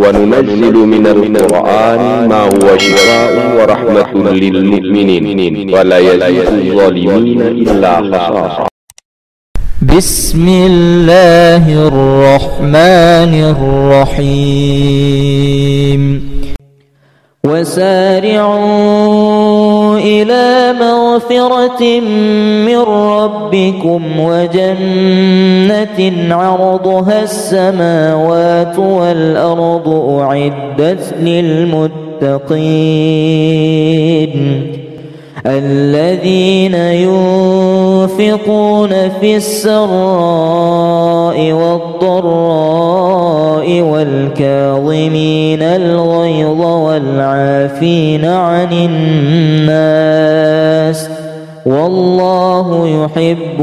وننزل من القرآن ما هو شفاء ورحمة للمؤمنين ولا يزيد الظالمين إلا خسارا. بسم الله الرحمن الرحيم. وسارعوا إلى مغفرة من ربكم وجنة عرضها السماوات والأرض أعدت للمتقين الذين ينفقون في السراء والضراء والكاظمين الغيظ والعافين عن الناس والله يحب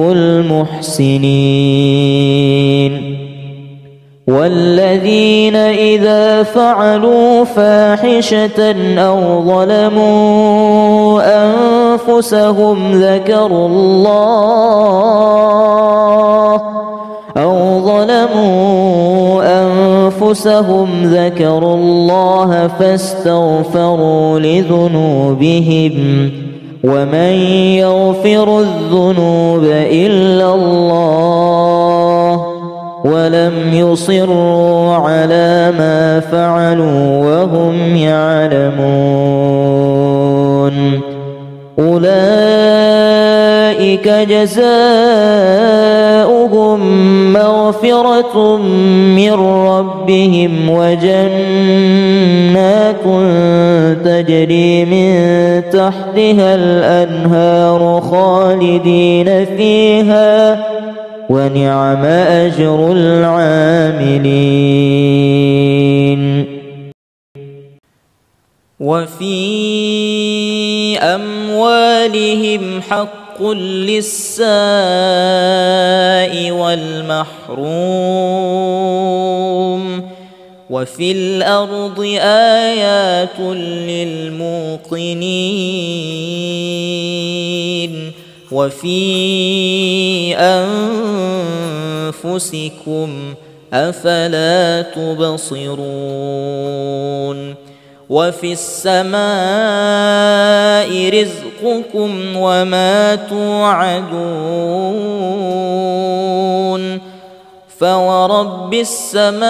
المحسنين. والذين إذا فعلوا فاحشة أو ظلموا أنفسهم ذكروا الله فاستغفروا لذنوبهم ومن يغفر الذنوب إلا الله ولم يصروا على ما فعلوا وهم يعلمون. أولئك جزاؤهم مغفرة من ربهم وجنات تجري من تحتها الأنهار خالدين فيها ونعم أجر العاملين. وفي أموالهم حق للسائل والمحروم وفي الأرض آيات للموقنين وفي أنفسكم أفلا تبصرون. وفي السماء رزقكم وما توعدون فورب السماء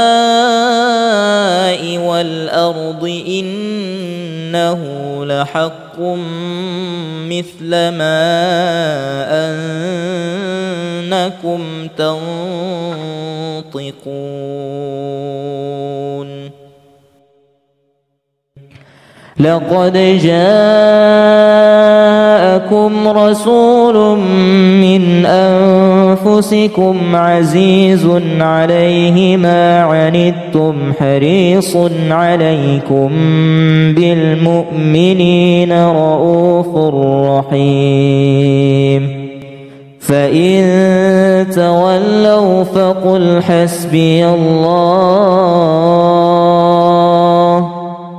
والأرض إنه لحق مثل ما أنكم تنطقون. لقد جاءكم رسول من أنفسكم عزيز عليه ما عنتم حريص عليكم بالمؤمنين رؤوف رحيم. فإن تولوا فقل حسبي الله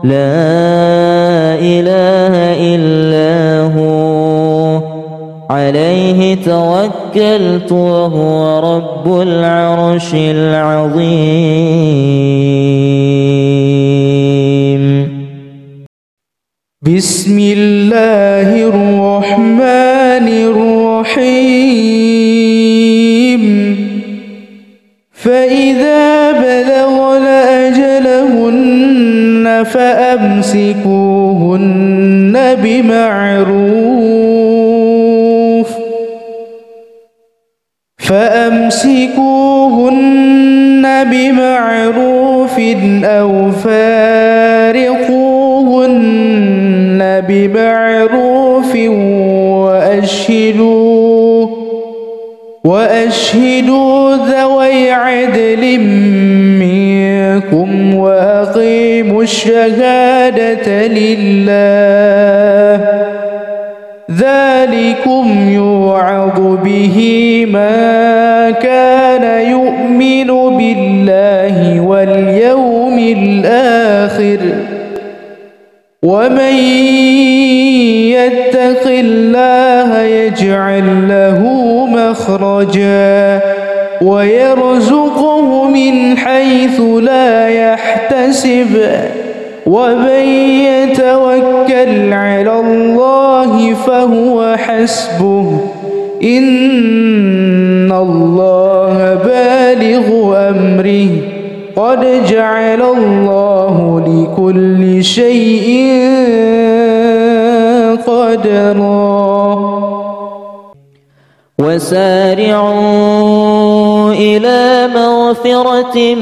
لا إله إلا هو عليه توكلت وهو رب العرش العظيم. بسم الله الرحمن الرحيم. فإذا بلغن أجلهن فأمسكوهن بمعروف أو فارقوهن بمعروف وأشهدوا ذوي عدل منكم وأقيموا الشهادة لله ذلكم يوعظ به من كان يؤمن بالله واليوم الآخر ومن يتق الله يجعل له مخرجا ويرزقه من حيث لا يحتسب ومن يتوكل على الله فهو حسبه إن الله بالغ أمره قد جعل الله لكل شيء قدرا وسارعوا إلى مغفرة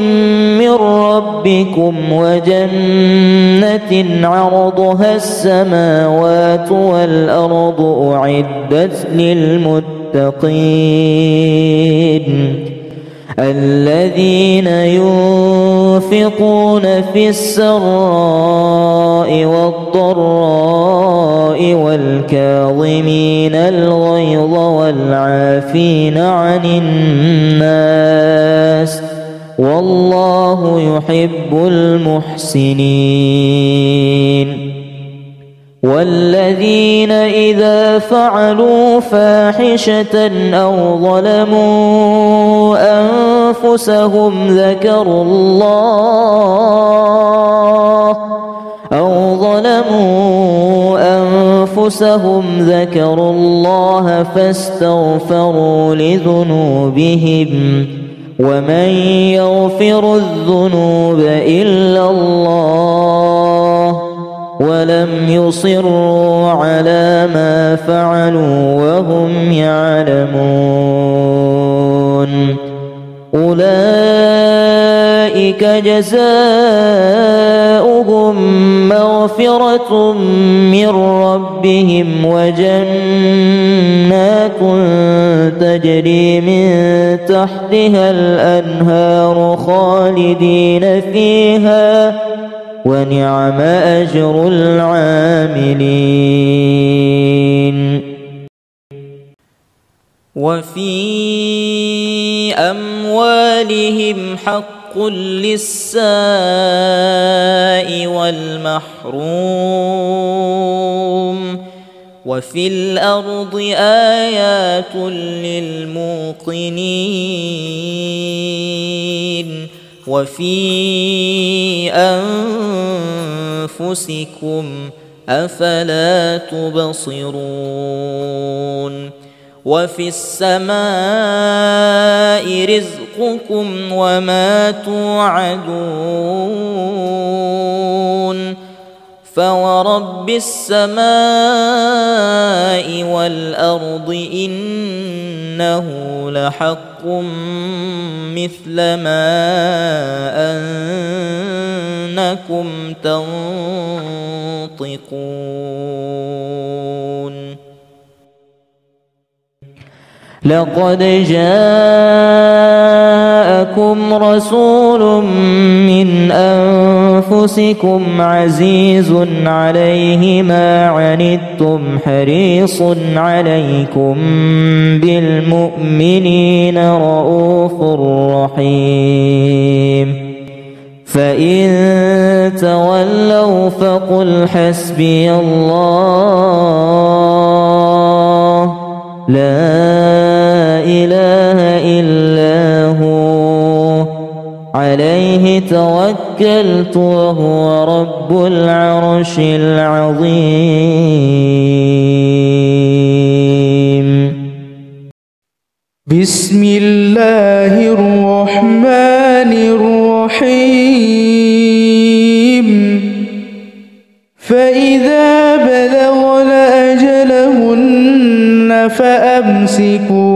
من ربكم وجنة عرضها السماوات والأرض أعدت للمتقين الذين ينفقون في السراء والضراء والكاظمين الغيظ والعافين عن الناس والله يحب المحسنين والذين إذا فعلوا فاحشة أو ظلموا أنفسهم ذكروا الله فاستغفروا لذنوبهم ومن يغفر الذنوب إلا الله ولم يصروا على ما فعلوا وهم يعلمون أولئك جزاؤهم مغفرة من ربهم وجنات تجري من تحتها الأنهار خالدين فيها ونعم أجر العاملين وفي أموالهم حق للسائل والمحروم وفي الأرض آيات للموقنين وفي أنفسكم أفلا تبصرون وفي السماء رزقكم وما توعدون فورب السماء والأرض إنه لحق مثل ما أنكم تنطقون لقد جاءكم رسول من أنفسكم عزيز عليه ما عنتم حريص عليكم بالمؤمنين رؤوف رحيم فإن تولوا فقل حسبي الله لا إله إلا هو عليه توكلت وهو رب العرش العظيم بسم الله الرحمن الرحيم فإذا بلغن أجلهن فأمسكوهن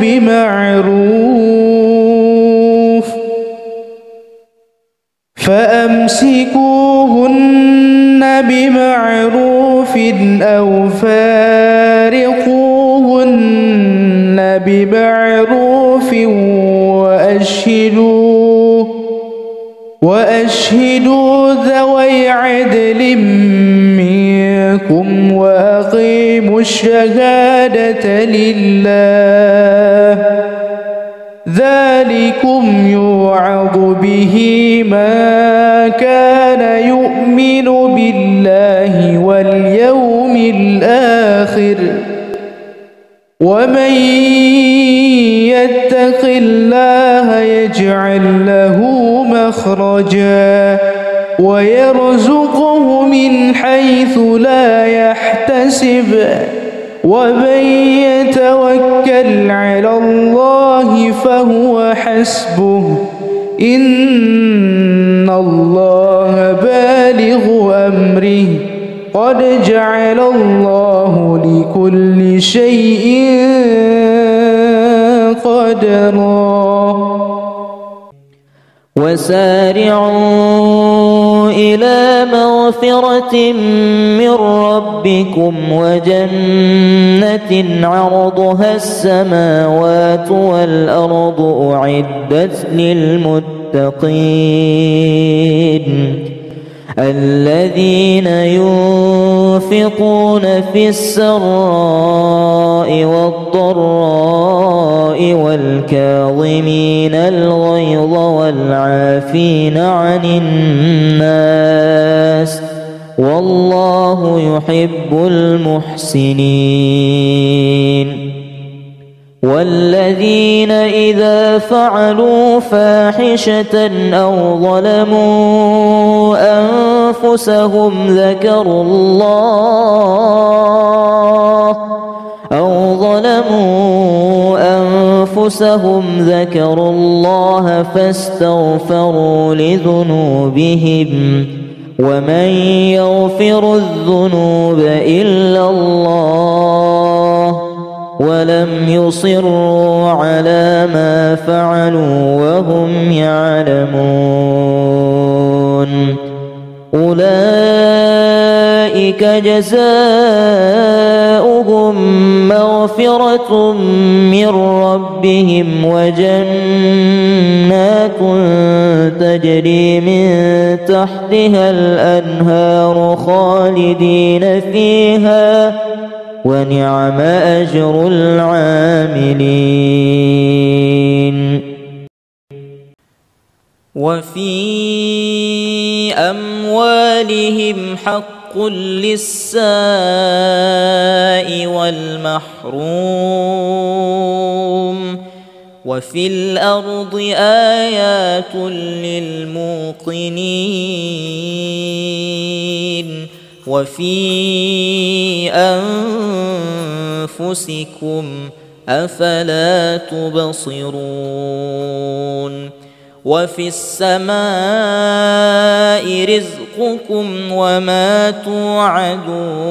بمعروف أو فارقوهن بمعروف وأشهدوا ذوي عدل منكم وأقيموا الشهادة لله ذلكم يوعظ به من كان يؤمن بالله واليوم الآخر ومن مخرجا ويرزقه من حيث لا يحتسب ومن يتوكل على الله فهو حسبه إن الله بالغ أمره قد جعل الله لكل شيء قدرا وسارعوا إلى مغفرة من ربكم وجنة عرضها السماوات والأرض أعدت للمتقين الذين ينفقون في السراء والضراء والكاظمين الغيظ والعافين عن الناس والله يحب المحسنين والذين إذا فعلوا فاحشة أو ظلموا أنفسهم ذكروا الله فاستغفروا لذنوبهم ومن يغفر الذنوب إلا الله ولم يصروا على ما فعلوا وهم يعلمون أولئك جزاؤهم مغفرة من ربهم وجنات تجري من تحتها الأنهار خالدين فيها ونعم أجر العاملين وفي أموالهم حق للسائل والمحروم وفي الأرض آيات للموقنين وفي أنفسكم أفلا تبصرون وفي السماء رزقكم وما توعدون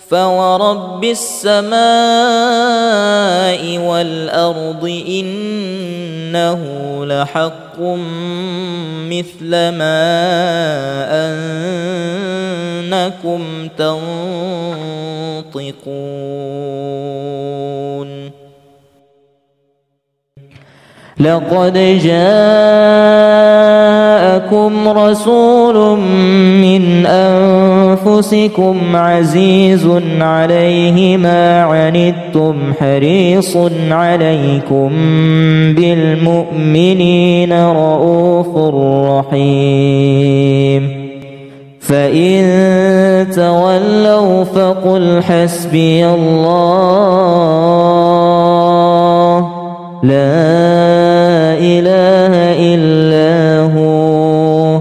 فورب السماء والأرض إنه لحق مثل ما أنكم تنطقون لقد جاءكم رسول من أنفسكم عزيز عليه ما عنتم حريص عليكم بالمؤمنين رؤوف رحيم فإن تولوا فقل حسبي الله لا إله إلا هو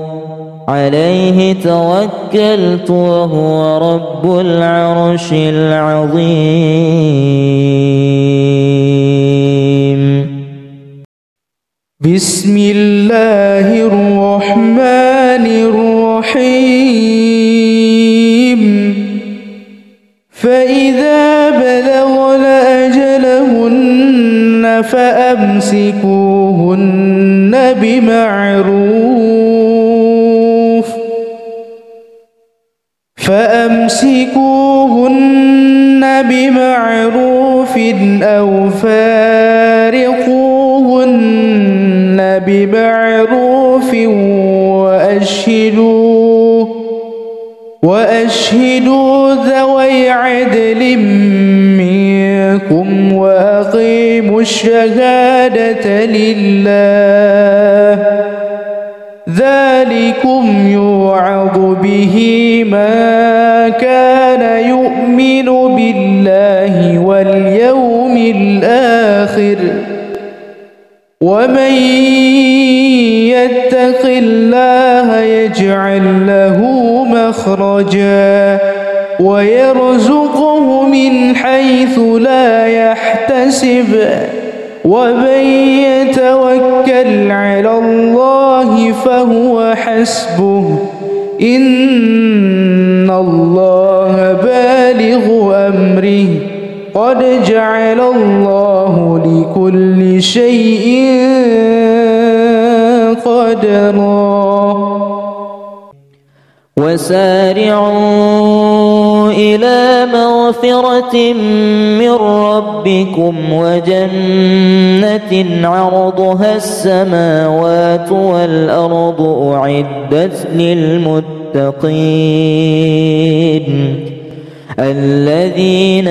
عليه توكلت وهو رب العرش العظيم بسم الله الرحمن الرحيم فإذا بلغن أجلهن فأمسكوهن بمعروف أو فارقوهن بمعروف وأشهدوا ذوي عدل منكم وأقيموا الشهادة لله ذلكم يوعظ به من كان يؤمن بالله واليوم الآخر ومن يتق الله يجعل له مخرجا ويرزقه من حيث لا يحتسب ومن يتوكل على الله فهو حسبه إن الله بالغ أمره قد جعل الله لكل شيء قدرا وسارعوا إلى مغفرة من ربكم وجنة عرضها السماوات والأرض أعدت للمتقين الذين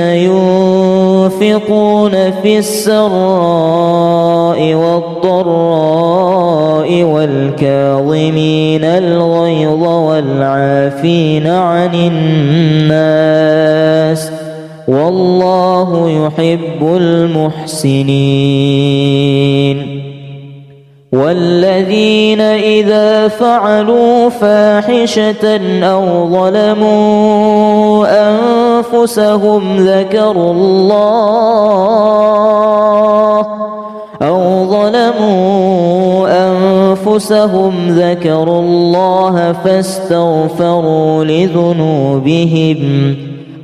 ينفقون في السراء والضراء والكاظمين الغيظ والعافين عن الناس والله يحب المحسنين والذين إذا فعلوا فاحشة أو ظلموا أنفسهم ذكروا الله فاستغفروا لذنوبهم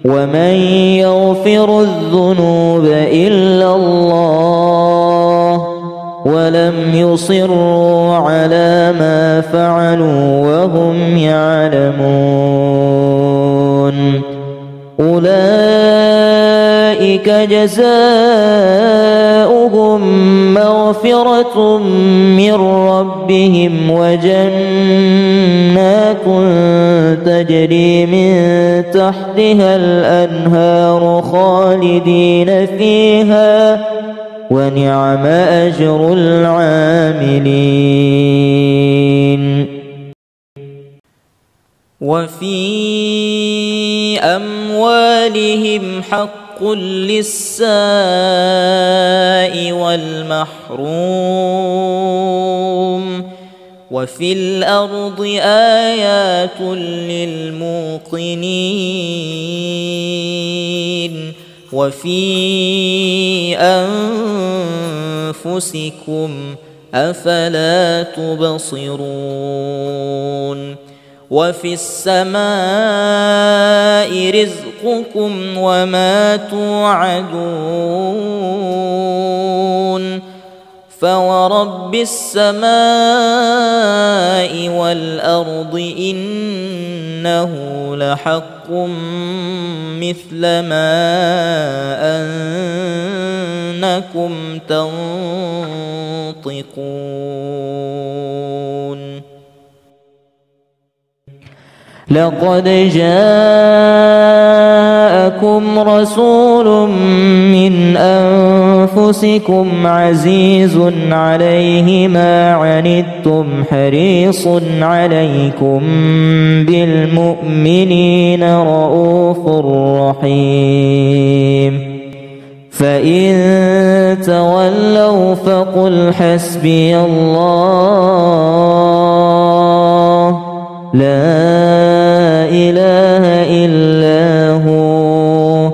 ومن يغفر الذنوب إلا الله ولم يصروا على ما فعلوا وهم يعلمون أولئك جزاؤهم مغفرة من ربهم وجنات تجري من تحتها الأنهار خالدين فيها ونعم أجر العاملين وفي أموالهم حق للسائل والمحروم وفي الأرض آيات للموقنين وفي أنفسكم أفلا تبصرون وفي السماء رزقكم وما توعدون فورب السماء والأرض إنه لحق مثل ما أنكم تنطقون لقد جاءكم رسول من أنفسكم عزيز عليه ما عنتم حريص عليكم بالمؤمنين رؤوف رحيم فإن تولوا فقل حسبي الله لا إله إلا هو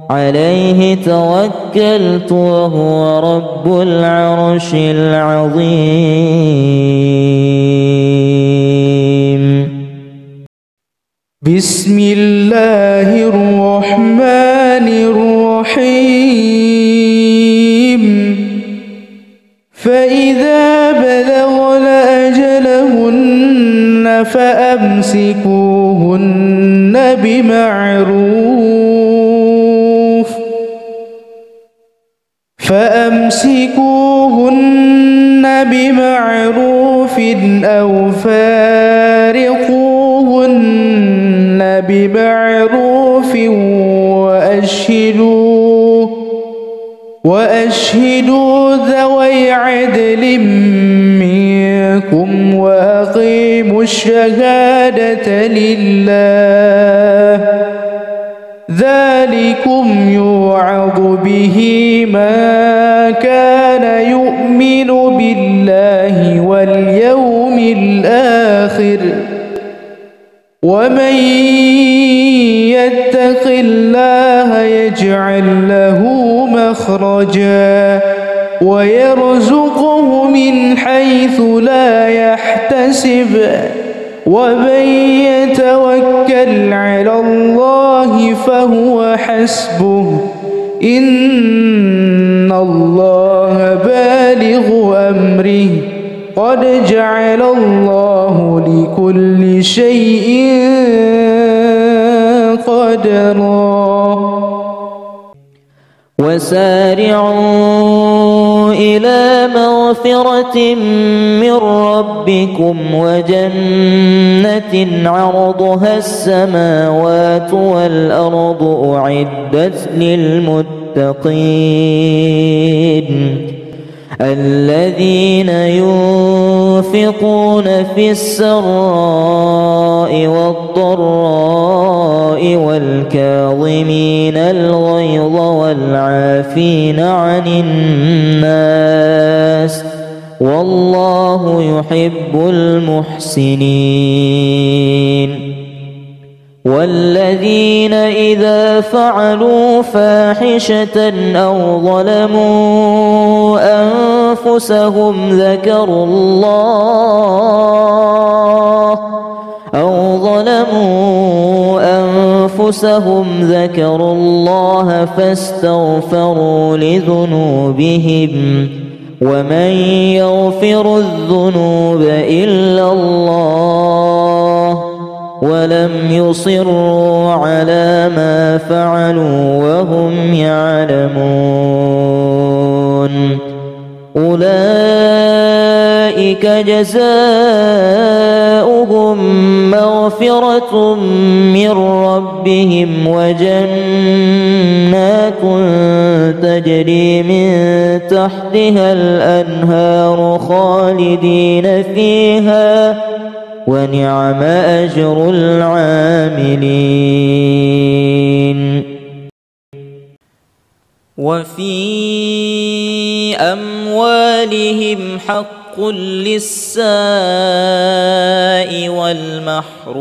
عليه توكلت وهو رب العرش العظيم بسم الله الرحمن الرحيم فإذا بلغن أجلهن فأمسكوهن بمعروف أو فارقوهن بمعروف وأشهدوا ذوي عدل منكم وأقيموا الشهادة لله ذلكم يوعظ به من كان يؤمن بالله واليوم الآخر ومن يتق الله يجعل له مخرجا ويرزقه من حيث لا يحتسب ومن يتوكل على الله فهو حسبه إن الله بالغ أمره قد جعل الله لكل شيء قدرا وسارعوا إلى مغفرة من ربكم وجنة عرضها السماوات والأرض أعدت للمتقين الذين ينفقون في السراء والضراء والكاظمين الغيظ والعافين عن الناس والله يحب المحسنين والذين إذا فعلوا فاحشة أو ظلموا أنفسهم ذكروا الله فاستغفروا لذنوبهم ومن يغفر الذنوب إلا الله ولم يصروا على ما فعلوا وهم يعلمون أولئك جزاؤهم مغفرة من ربهم وجنات تجري من تحتها الأنهار خالدين فيها ونعم أجر العاملين وفي أموالهم حق للسائل والمحروم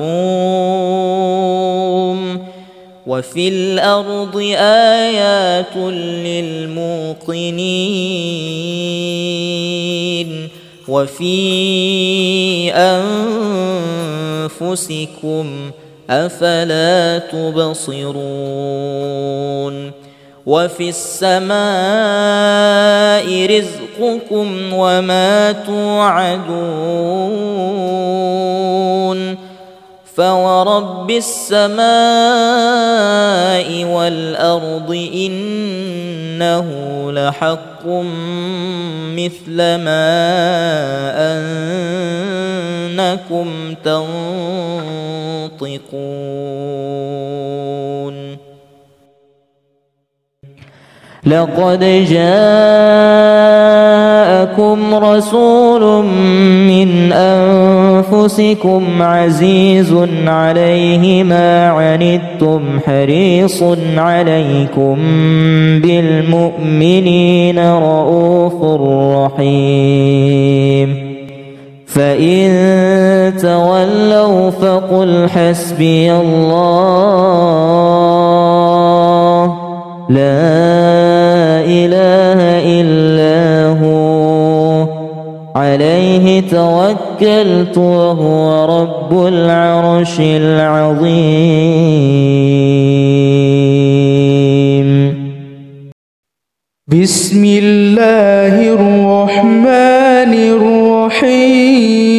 وفي الأرض آيات للموقنين وفي أنفسكم أفلا تبصرون وفي السماء رزقكم وما توعدون فورب السماء والأرض إنه لحق مثل ما أنكم تنطقون لقد جاءكم رسول من أنفسكم عزيز عليه ما عنتم حريص عليكم بالمؤمنين رؤوف رحيم فإن تولوا فقل حسبي الله لا إله إلا هو عليه توكلت وهو رب العرش العظيم بسم الله الرحمن الرحيم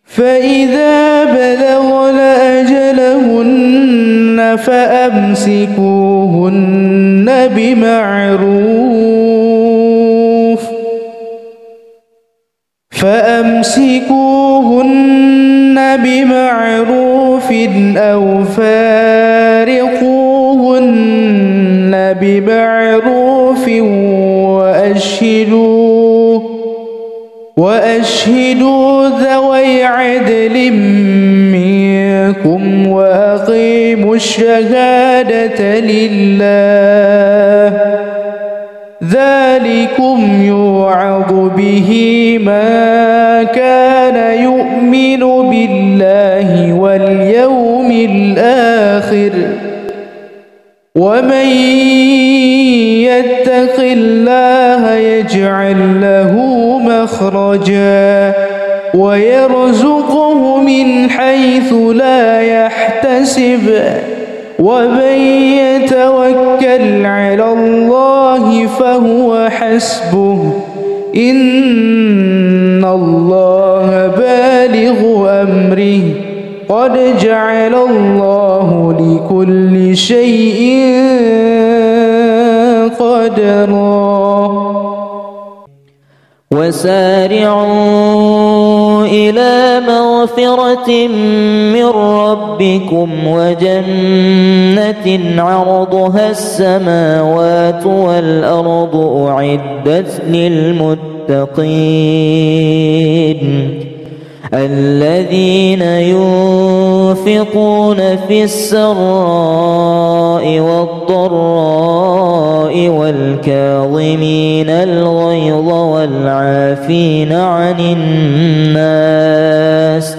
فإذا بلغن أجلهن فأمسكوهن بمعروف أو فارقوهن بمعروف وأشهدوا ذوي عدل منكم وأقيموا الشهادة لله ذلكم يوعظ به من كان يؤمن بالله واليوم الآخر ومن يتق الله يجعل له مخرجا ويرزقه من حيث لا يحتسب ومن يتوكل على الله فهو حسبه إن الله بالغ أمره قد جعل الله لكل شيء قدرا وسارعوا إلى مغفرة من ربكم وجنة عرضها السماوات والأرض أعدت للمتقين الذين ينفقون في السراء والضراء والكاظمين الغيظ والعافين عن الناس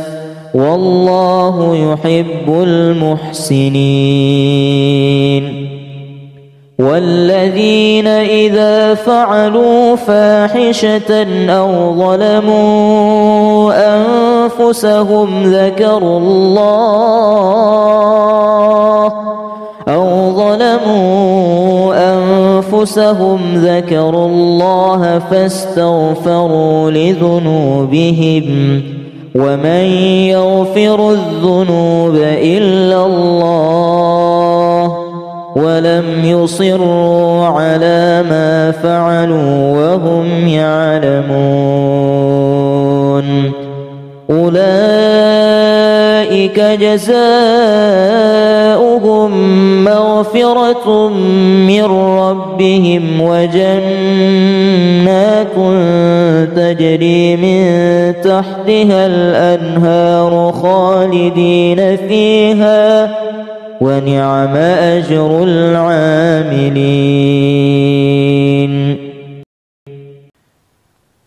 والله يحب المحسنين والذين إذا فعلوا فاحشة أو ظلموا أنفسهم ذكروا الله فاستغفروا لذنوبهم ومن يغفر الذنوب إلا الله ولم يصروا على ما فعلوا وهم يعلمون أولئك جزاؤهم مغفرة من ربهم وجنات تجري من تحتها الأنهار خالدين فيها ونعم أجر العاملين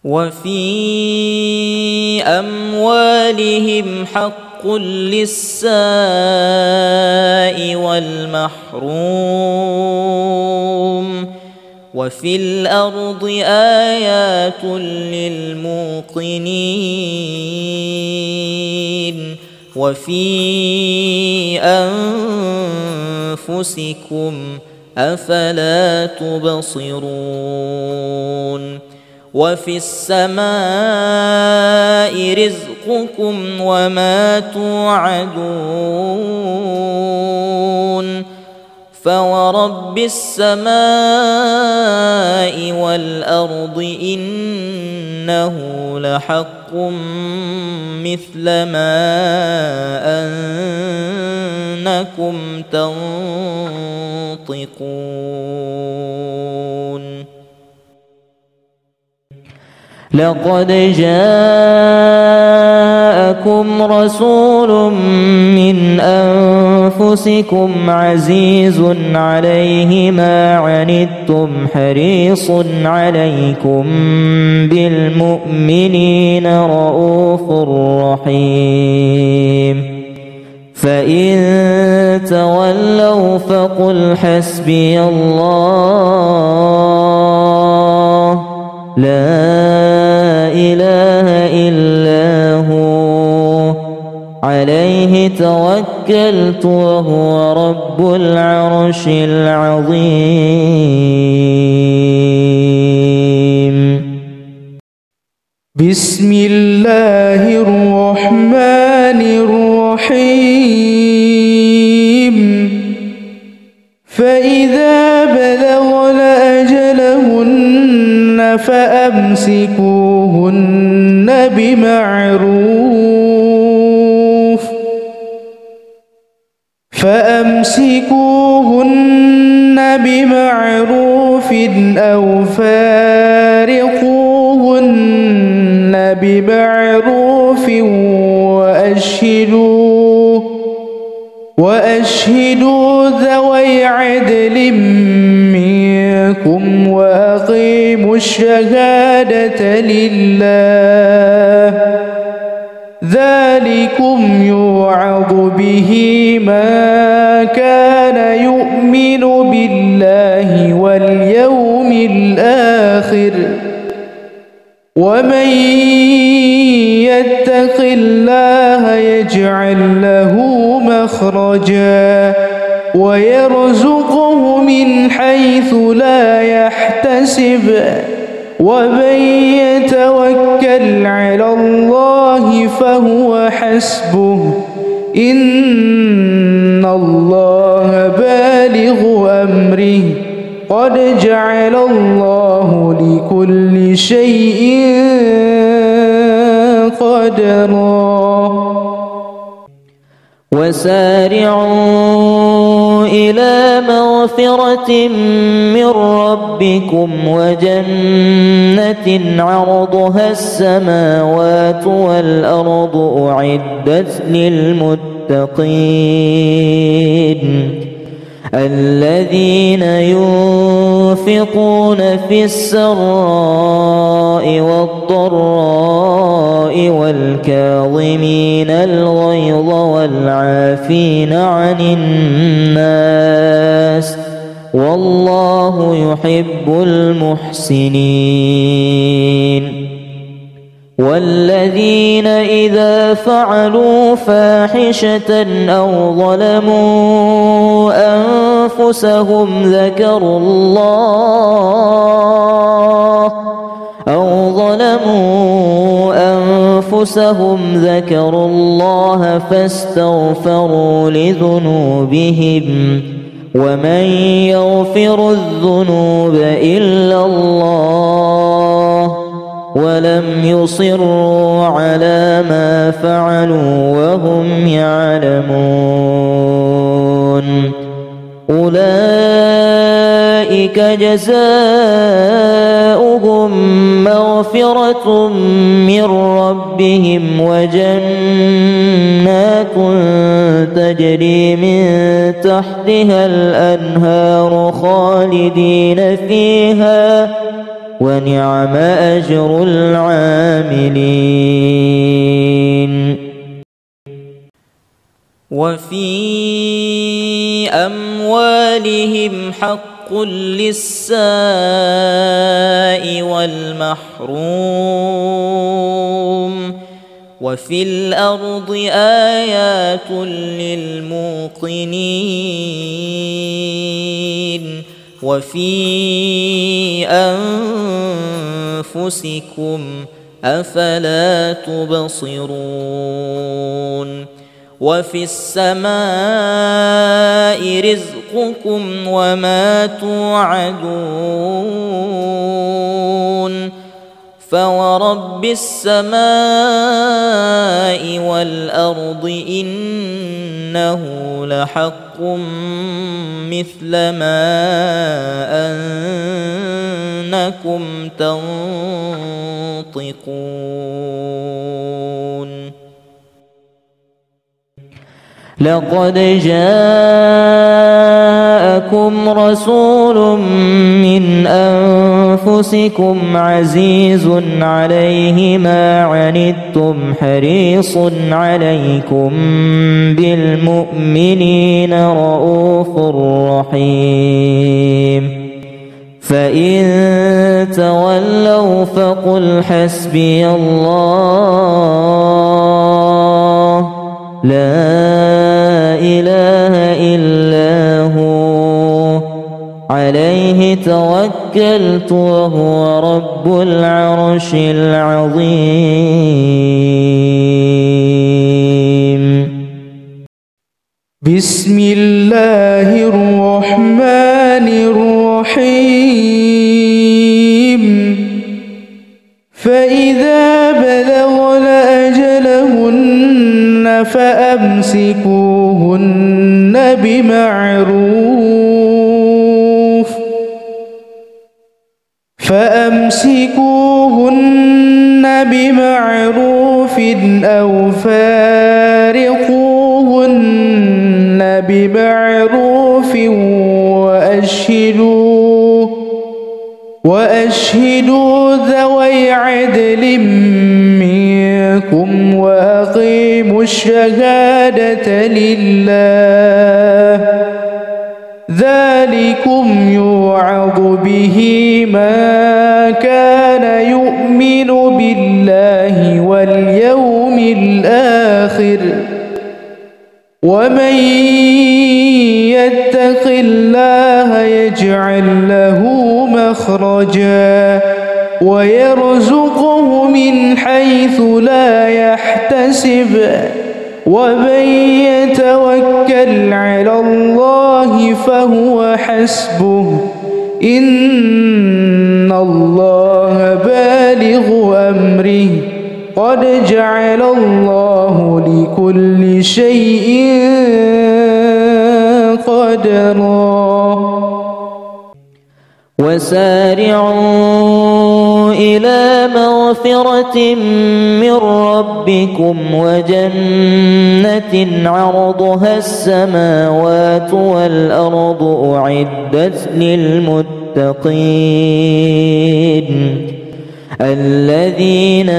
وفي أموالهم حق للسائل والمحروم وفي الأرض آيات للموقنين وفي أنفسكم أفلا تبصرون وفي السماء رزقكم وما توعدون فورب السماء والأرض إنه لحق مثل ما أنكم تنطقون لقد جاءكم رسول من أنفسكم عزيز عليه ما عنتم حريص عليكم بالمؤمنين رؤوف رحيم فإن تولوا فقل حسبي الله لا إله إلا هو عليه توكلت وهو رب العرش العظيم بسم الله الرحمن الرحيم فإذا بلغن أجلهن فأمسكوهن بمعروف أو فارقوهن بمعروف وأشهدوا ذوي عدل منكم وأقيموا الشهادة لله ذلكم يوعظ به من كان يؤمن بالله واليوم الآخر ومن يتق الله يجعل له مخرجا ويرزقه من حيث لا يحتسب ومن يتوكل على الله فهو حسبه إن الله بالغ أمره قد جعل الله لكل شيء قدرا وسارعوا إلى مغفرة من ربكم وجنة عرضها السماوات والأرض أعدت للمتقين الذين ينفقون في السراء والضراء والكاظمين الغيظ والعافين عن الناس والله يحب المحسنين والذين إذا فعلوا فاحشة أو ظلموا أنفسهم ذكروا الله فاستغفروا لذنوبهم ومن يغفر الذنوب إلا الله ولم يصروا على ما فعلوا وهم يعلمون أولئك جزاؤهم مغفرة من ربهم وجنات تجري من تحتها الأنهار خالدين فيها ونعم أجر العاملين وفي أموالهم حق للسائل والمحروم وفي الأرض آيات للموقنين وفي أنفسكم أفلا تبصرون وفي السماء رزقكم وما توعدون فورب السماء والأرض إنه لحق مثل ما أنكم تنطقون لقد جاءكم رسول من أنفسكم عزيز عليه ما عنتم حريص عليكم بالمؤمنين رؤوف رحيم فإن تولوا فقل حسبي الله لا إله إلا هو عليه توكلت وهو رب العرش العظيم بسم الله الرحمن الرحيم فإذا بلغن أجلهن فأمسكوهن بمعروف أو فارقوهن بمعروف وأشهدوا ذوي عدل منكم وأقيموا الشهادة لله ذلكم يوعظ به من كان يؤمن بالله واليوم الآخر ومن يتق الله يجعل له مخرجا ويرزقه من حيث لا يحتسب ومن يتوكل على الله فهو حسبه إن الله بالغ أمره قد جعل الله لكل شيء قدرا وسارعوا إلى مغفرة من ربكم وجنة عرضها السماوات والأرض أعدت للمتقين الذين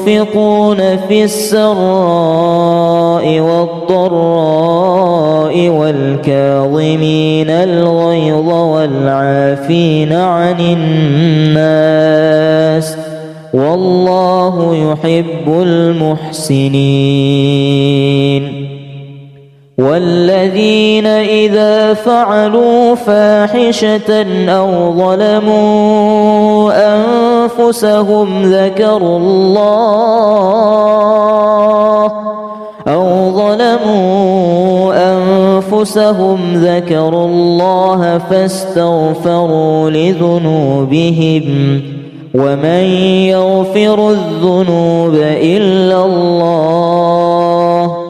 ينفقون في السراء والضراء والكاظمين الغيظ والعافين عن الناس والله يحب المحسنين والذين إذا فعلوا فاحشة أو ظلموا أنفسهم ذكروا الله فاستغفروا لذنوبهم ومن يغفر الذنوب إلا الله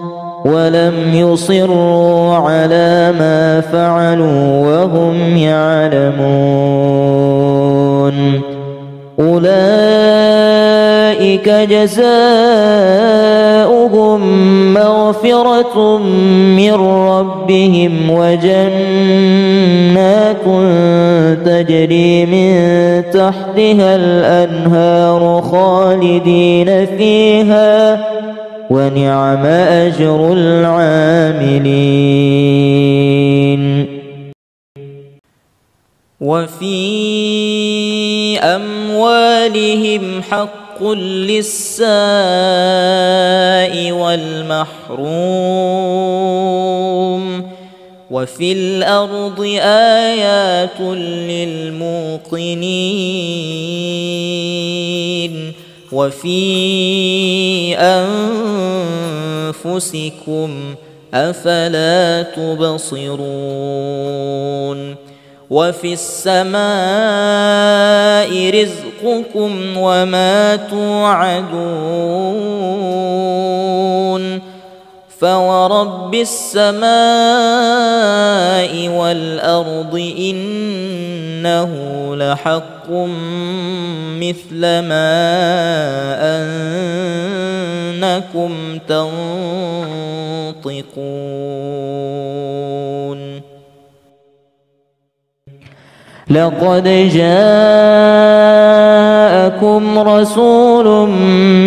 ولم يصروا على ما فعلوا وهم يعلمون أولئك جزاؤهم مغفرة من ربهم وجنات تجري من تحتها الأنهار خالدين فيها ونعم أجر العاملين وفي أموالهم حق للسائل والمحروم وفي الأرض آيات للموقنين وفي أنفسكم أفلا تبصرون وفي السماء رزقكم وما توعدون فورب السماء والأرض إنه لحق مثل ما أنكم تنطقون لقد جاءكم رسول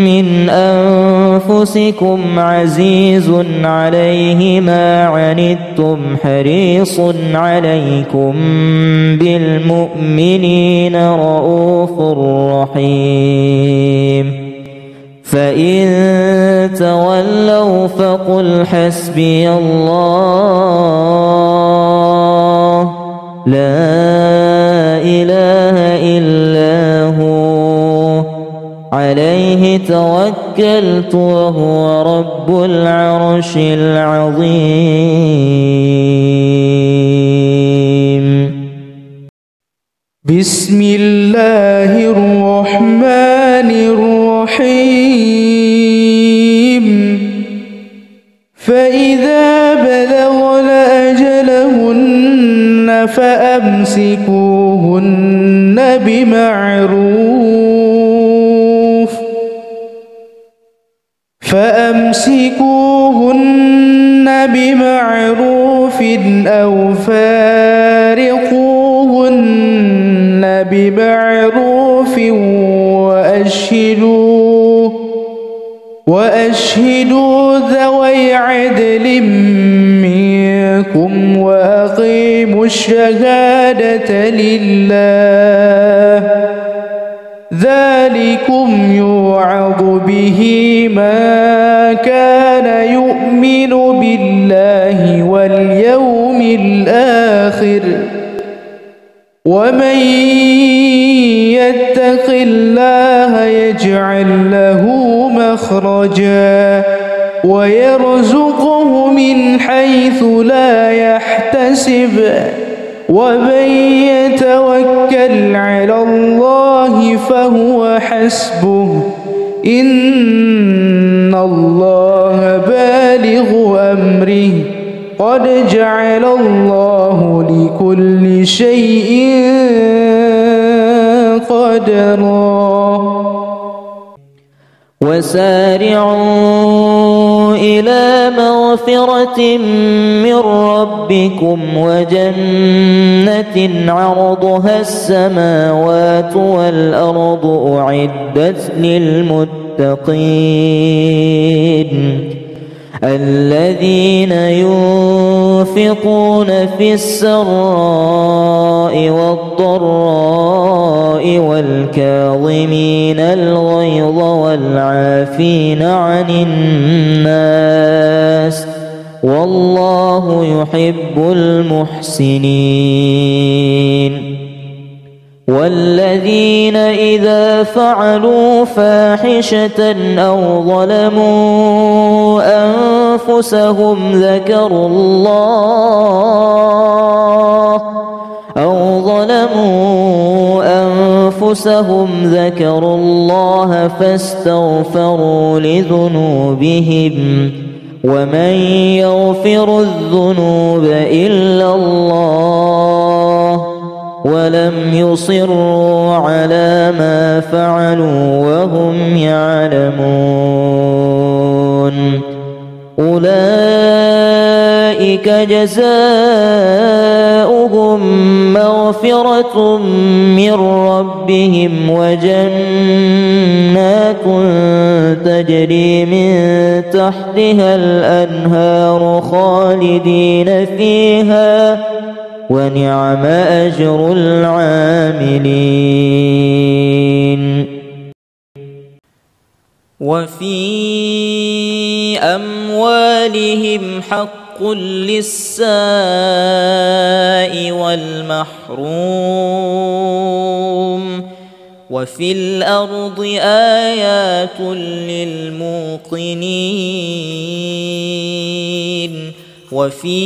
من أنفسكم عزيز عليه ما عنتم حريص عليكم بالمؤمنين رؤوف رحيم فإن تولوا فقل حسبي الله لا إله إلا هو عليه توكلت وهو رب العرش العظيم بسم الله الرحمن الرحيم فإذا بلغن أجلهن فأمسكوهن بمعروف فأمسكوهن بمعروف أو فارقوهن بمعروف وأشهدوا ذوي عدل منكم وأقيموا الشهادة لله ذلكم يوعظ به من كان يؤمن بالله واليوم الآخر ومن يتق الله يجعل له مخرجا ويرزقه من حيث لا يحتسب ومن يتوكل على الله فهو حسبه إن الله بالغ أمره قد جعل الله لكل شيء قدرا وسارعوا إلى مغفرة من ربكم وجنة عرضها السماوات والأرض أعدت للمتقين الذين ينفقون في السراء والضراء والكاظمين الغيظ والعافين عن الناس والله يحب المحسنين والذين إذا فعلوا فاحشة أو ظلموا أنفسهم ذكروا الله فاستغفروا لذنوبهم ومن يغفر الذنوب إلا الله ولم يصروا على ما فعلوا وهم يعلمون أولئك جزاؤهم مغفرة من ربهم وجنات تجري من تحتها الأنهار خالدين فيها ونعم أجر العاملين وفي أموالهم حق للسائل والمحروم وفي الأرض آيات للموقنين وفي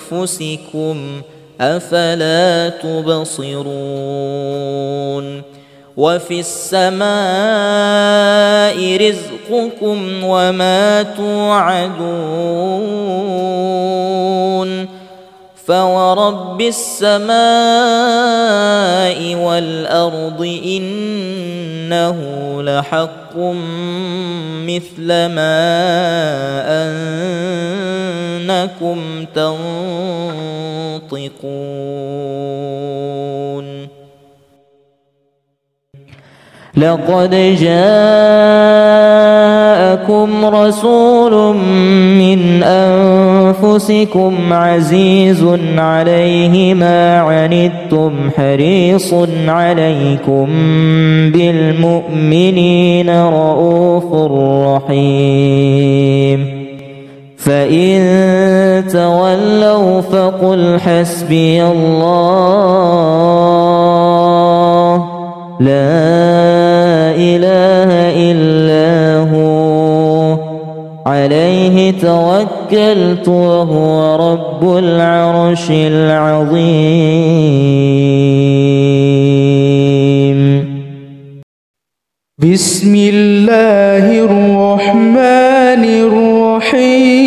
أنفسكم أفلا تبصرون وفي السماء رزقكم وما توعدون فورب السماء والأرض إنه لحق مثل ما أنكم تنطقون لقد جاءكم رسول من أنفسكم عزيز عليه ما عنتم حريص عليكم بالمؤمنين رؤوف رحيم فإن تولوا فقل حسبي الله لا إله إلا هو عليه توكلت وهو رب العرش العظيم بسم الله الرحمن الرحيم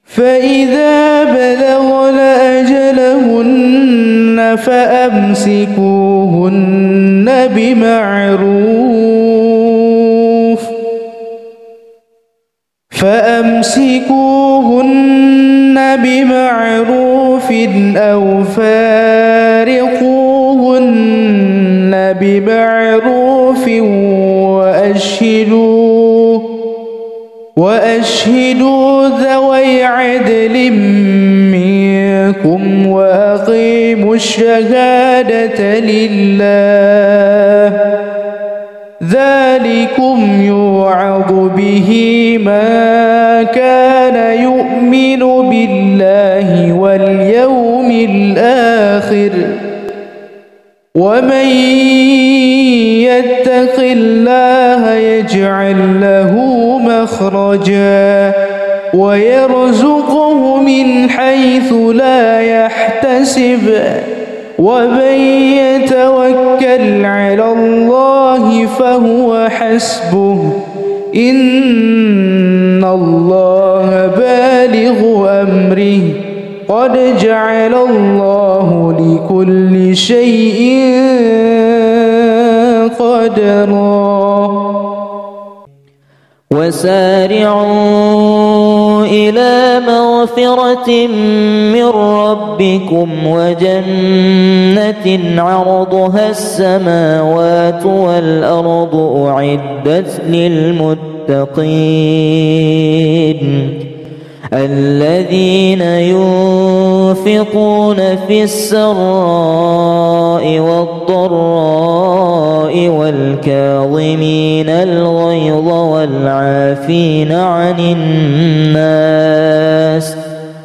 فإذا بلغن أجلهن فأمسكوهن فأمسكوهن بمعروف أو فارقوهن بمعروف وأشهدوا ذوي عدل منكم وأقيموا الشهادة لله ذلكم يوعظ به من كان يؤمن بالله واليوم الآخر ومن يتق الله يجعل له مخرجا ويرزقه من حيث لا يحتسب ومن يتوكل على الله فهو حسبه إن الله بالغ أمره قد جعل الله لكل شيء قدرا وسارعوا إلى مغفرة من ربكم وجنة عرضها السماوات والأرض أعدت للمتقين الذين ينفقون في السراء والضراء والكاظمين الغيظ والعافين عن الناس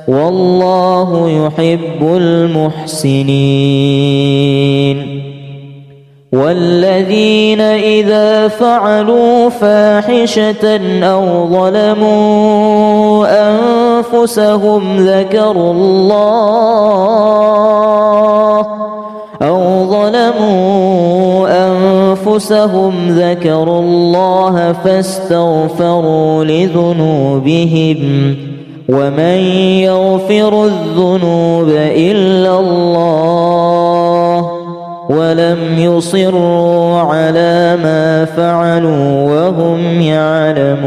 والله يحب المحسنين والذين إذا فعلوا فاحشة أو ظلموا أنفسهم ذكروا الله فاستغفروا لذنوبهم ومن يغفر الذنوب إلا الله ولم يصروا على ما فعلوا وهم يعلمون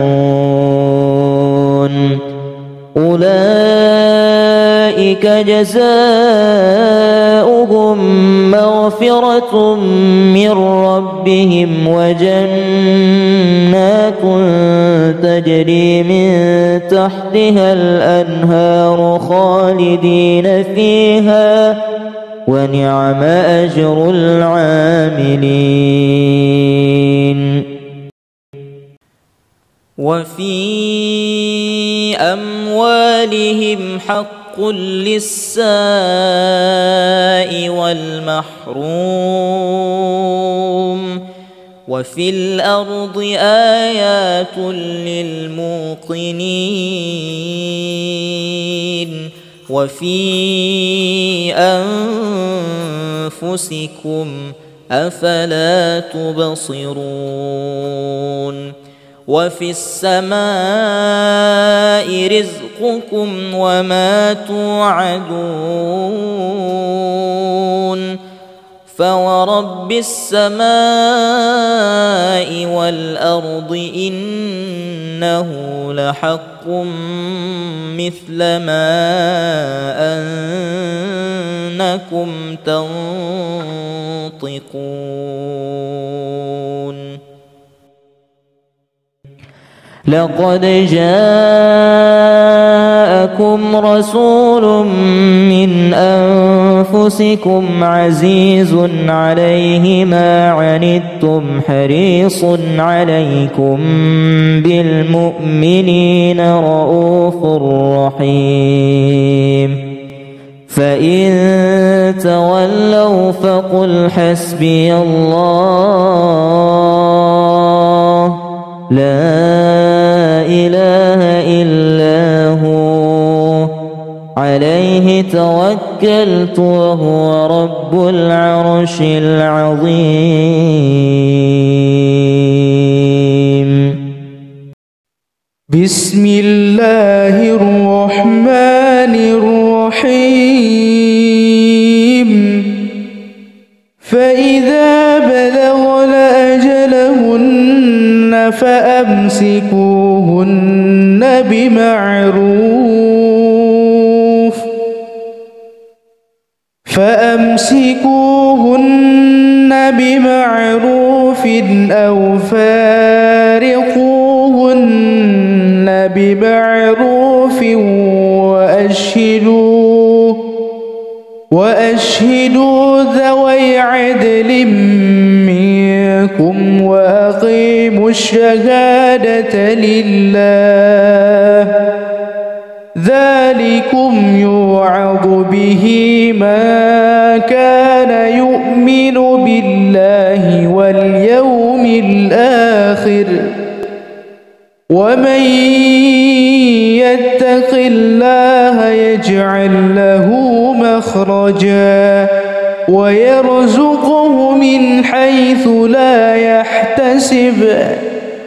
أولئك جزاؤهم مغفرة من ربهم وجنات تجري من تحتها الأنهار خالدين فيها ونعم أجر العاملين وفي أموالهم حق للسائل والمحروم وفي الأرض آيات للموقنين وفي أنفسكم أفلا تبصرون وفي السماء رزقكم وما توعدون فورب السماء والأرض إنه لحق مثل ما أنكم تنطقون لقد جاءكم رسول من أنفسكم عزيز عليه ما عنتم حريص عليكم بالمؤمنين رؤوف رحيم فإن تولوا فقل حسبي الله لا إله إلا هو عليه توكلت وهو رب العرش العظيم بسم الله الرحمن الرحيم فإذا بلغن أجلهن فأمسكوهن بمعروف أو فارقوهن بمعروف وأشهدوا ذوي عدل منكم وأقيموا الشهادة لله ذلكم يوعظ به من كان يؤمن بالله واليوم الآخر ومن يتق الله يجعل له مخرجا ويرزقه من حيث لا يحتسب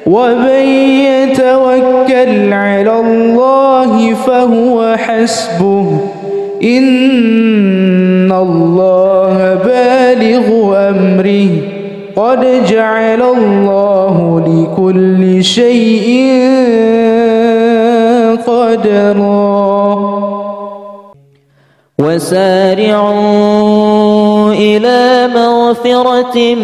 ومن يتوكل على الله فهو حسبه إن الله بالغ أمره قد جعل الله لكل شيء قدرا وسارعوا إلى مغفرة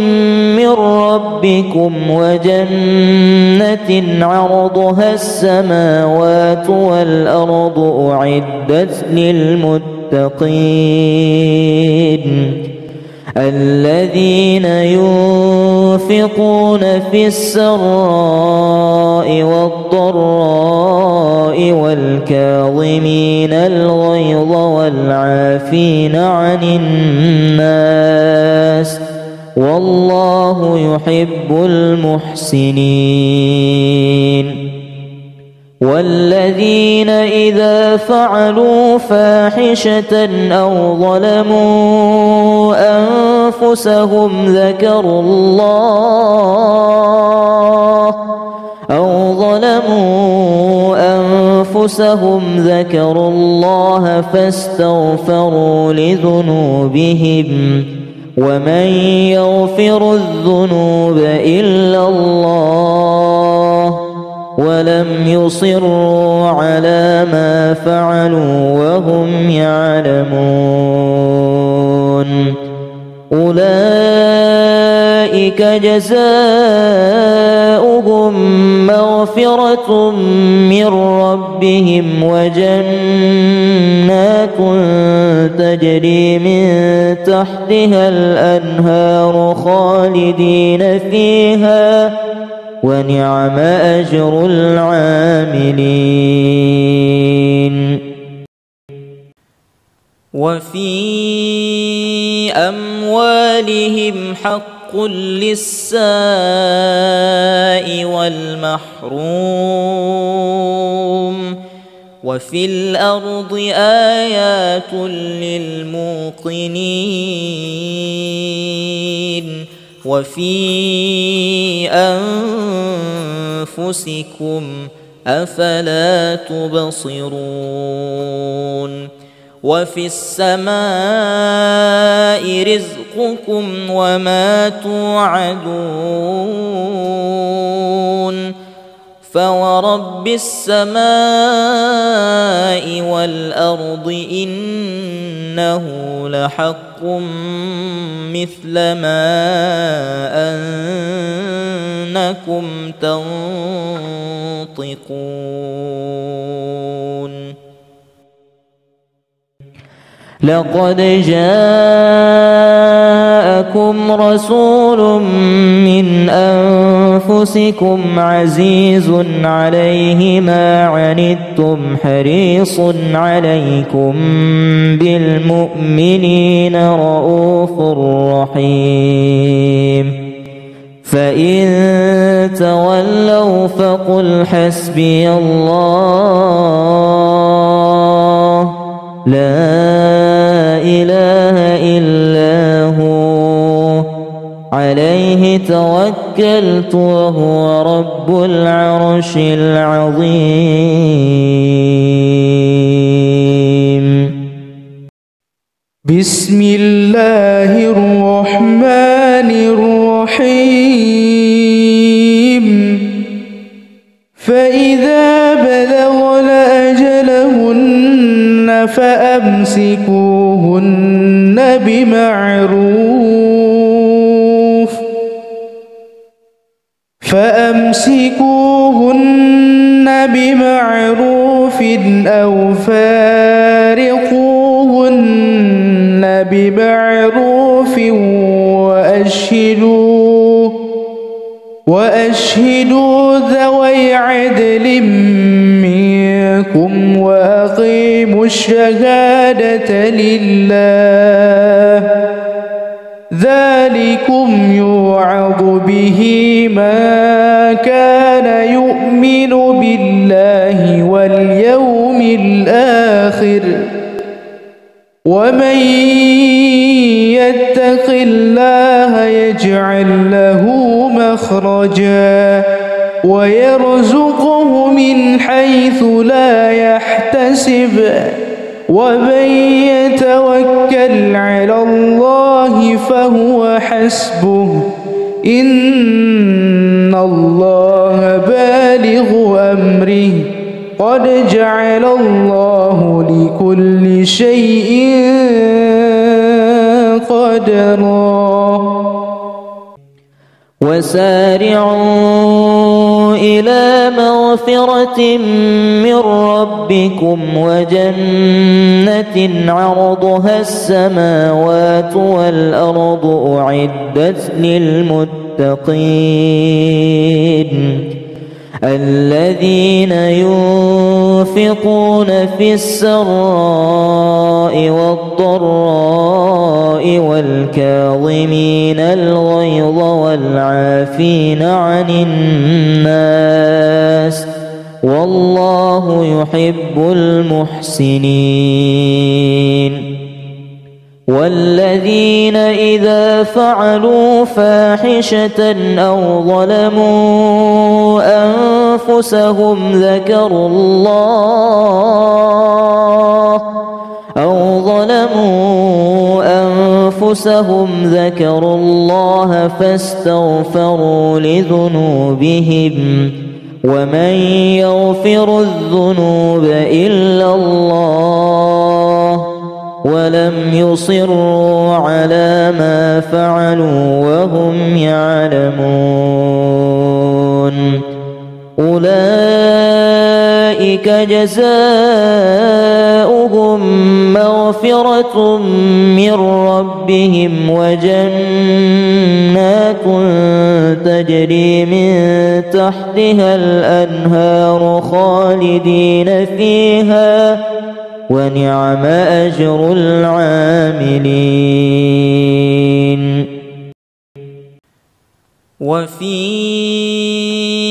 من ربكم وجنة عرضها السماوات والأرض أعدت للمتقين الذين ينفقون في السراء والضراء والكاظمين الغيظ والعافين عن الناس والله يحب المحسنين والذين إذا فعلوا فاحشة أو ظلموا أنفسهم ذكروا الله فاستغفروا لذنوبهم ومن يغفر الذنوب إلا الله ولم يصروا على ما فعلوا وهم يعلمون أولئك جزاؤهم مغفرة من ربهم وجنات تجري من تحتها الأنهار خالدين فيها ونعم أجر العاملين وفي أموالهم حق للسائل والمحروم وفي الأرض آيات للموقنين وفي أنفسكم أفلا تبصرون وفي السماء رزقكم وما توعدون فورب السماء والأرض إنه لحق مثل ما أنكم تنطقون لقد جاءكم رسول من أنفسكم عزيز عليه ما عنتم حريص عليكم بالمؤمنين رؤوف رحيم فإن تولوا فقل حسبي الله لا إله إلا هو عليه توكلت وهو رب العرش العظيم بسم الله الرحمن الرحيم فإذا بلغن أجلهن فأمسكوهن بمعروف أو فارقوهن بمعروف وأشهدوا ذوي عدل منكم وأقيموا الشهادة لله ذلكم يوعظ به من كان يؤمن بالله واليوم الآخر ومن يتق الله يجعل له مخرجا ويرزقه من حيث لا يحتسب ومن يتوكل على الله فهو حسبه إن الله بالغ أمره قد جعل الله لكل شيء قدرا وسارعوا إلى مغفرة من ربكم وجنة عرضها السماوات والأرض أعدت للمتقين الذين ينفقون في السراء والضراء والكاظمين الغيظ والعافين عن الناس والله يحب المحسنين والذين إذا فعلوا فاحشة أو ظلموا أنفسهم ذكروا الله فاستغفروا لذنوبهم ومن يغفر الذنوب إلا الله ولم يصروا على ما فعلوا وهم يعلمون أولئك جزاؤهم مغفرة من ربهم وجنات تجري من تحتها الأنهار خالدين فيها ونعم أجر العاملين وفي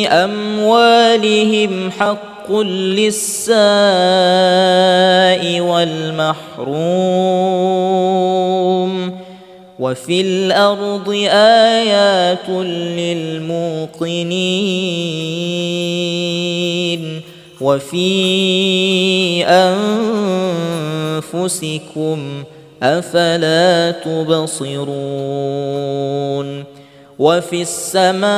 أموالهم حق للسائل والمحروم وفي الأرض آيات للموقنين وفي أنفسكم أفلا تبصرون وفي السماء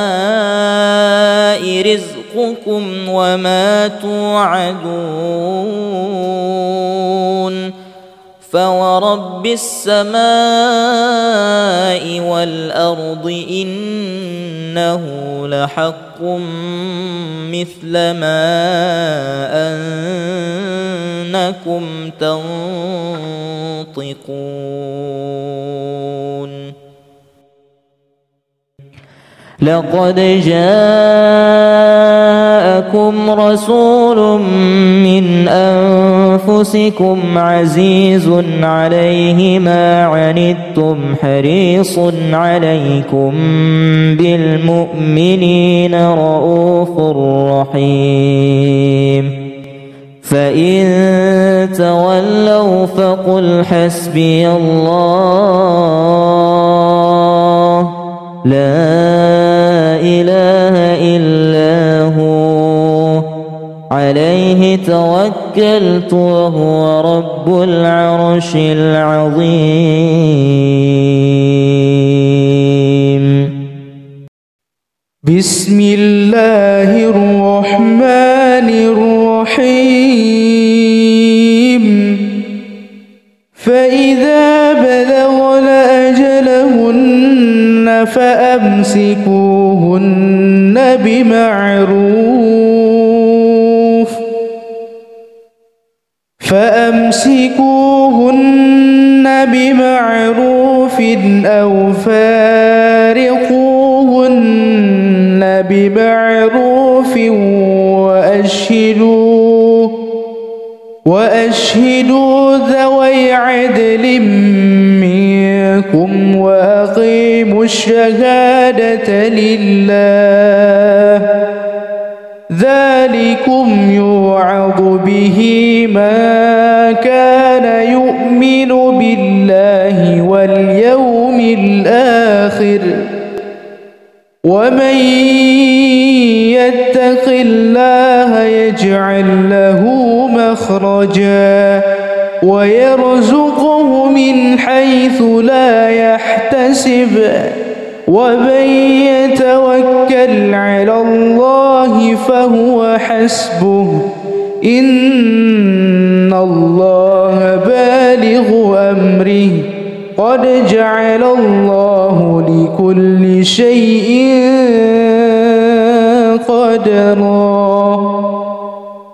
رزقكم وما توعدون فورب السماء والأرض إنه لحق مثل ما أنكم تنطقون لقد جاءكم رسول من أنفسكم عزيز عليه ما عنتم حريص عليكم بالمؤمنين رؤوف رحيم فإن تولوا فقل حسبي الله لا إله إلا هو عليه توكلت وهو رب العرش العظيم. بسم الله الرحمن الرحيم. فإذا بلغن أجلهن فأمسكوهن بمعروف أو فارقوهن بمعروف وأشهدوا ذوي عدل منكم وأقيموا الشهادة لله. ذلكم يوعظ به من كان يؤمن بالله واليوم الآخر، ومن يتق الله يجعل له مخرجا ويرزقه من حيث لا يحتسب، ومن يتوكل على الله فهو حسبه، إن الله بالغ أمره، قد جعل الله لكل شيء قدرا.